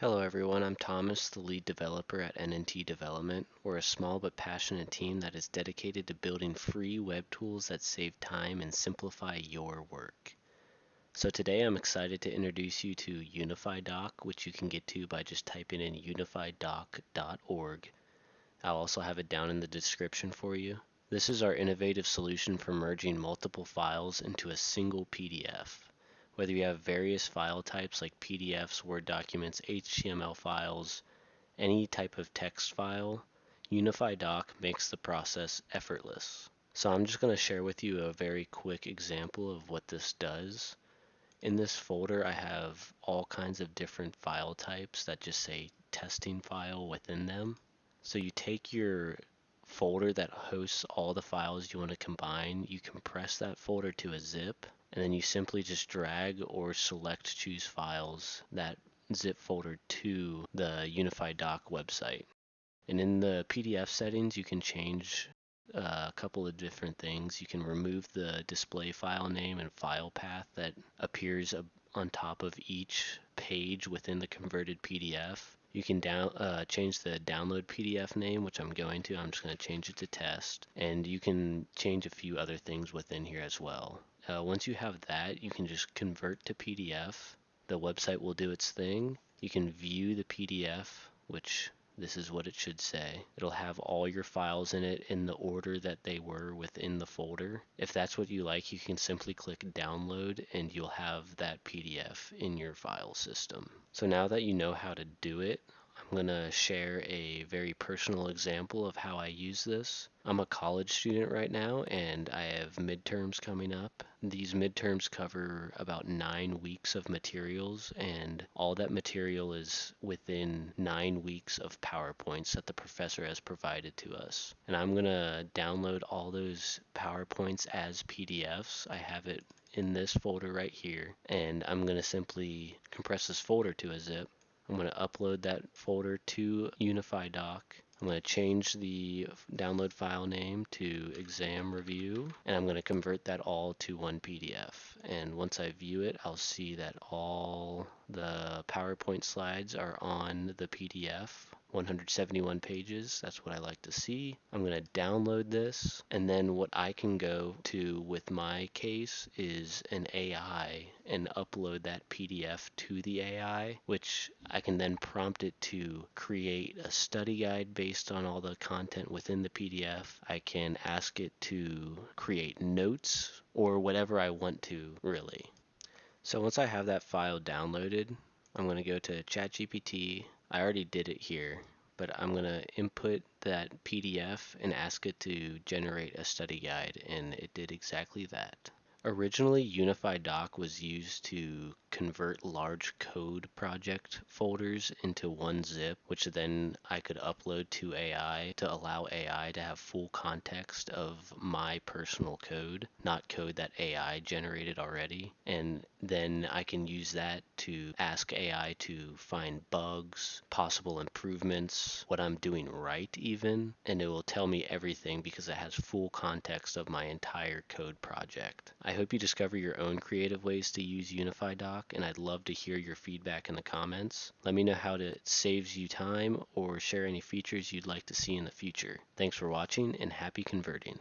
Hello everyone, I'm Thomas, the lead developer at NNT Development. We're a small but passionate team that is dedicated to building free web tools that save time and simplify your work. So today I'm excited to introduce you to UnifyDoc, which you can get to by just typing in unifydoc.org. I'll also have it down in the description for you. This is our innovative solution for merging multiple files into a single PDF. Whether you have various file types like PDFs, Word documents, HTML files, any type of text file, UnifyDoc makes the process effortless. So I'm just going to share with you a very quick example of what this does. In this folder I have all kinds of different file types that just say testing file within them. So you take your folder that hosts all the files you want to combine, you compress that folder to a zip, and then you simply just drag or select choose files that zip folder to the UnifyDoc website. And in the PDF settings you can change a couple of different things. You can remove the display file name and file path that appears on top of each page within the converted PDF. You can change the download PDF name, which I'm going to. I'm just going to change it to test. And you can change a few other things within here as well. Once you have that, you can just convert to PDF. The website will do its thing. You can view the PDF, which this is what it should say. It'll have all your files in it in the order that they were within the folder. If that's what you like, you can simply click download and you'll have that PDF in your file system. So now that you know how to do it, I'm going to share a very personal example of how I use this. I'm a college student right now and I have midterms coming up. These midterms cover about 9 weeks of materials, and all that material is within 9 weeks of PowerPoints that the professor has provided to us. And I'm going to download all those PowerPoints as PDFs. I have it in this folder right here, and I'm going to simply compress this folder to a zip. I'm going to upload that folder to UnifyDoc. I'm going to change the download file name to exam review, and I'm going to convert that all to one PDF. And once I view it, I'll see that all the PowerPoint slides are on the PDF. 171 pages, that's what I like to see. I'm going to download this, and then what I can go to with my case is an AI and upload that PDF to the AI, which I can then prompt it to create a study guide based on all the content within the PDF. I can ask it to create notes or whatever I want to, really. So once I have that file downloaded, I'm going to go to ChatGPT. I already did it here, but I'm going to input that PDF and ask it to generate a study guide, and it did exactly that. Originally, UnifyDoc was used to convert large code project folders into one zip, which then I could upload to AI to allow AI to have full context of my personal code, not code that AI generated already. And then I can use that to ask AI to find bugs, possible improvements, what I'm doing right even, and it will tell me everything because it has full context of my entire code project. I hope you discover your own creative ways to use UnifyDoc, and I'd love to hear your feedback in the comments. Let me know how it saves you time or share any features you'd like to see in the future. Thanks for watching and happy converting.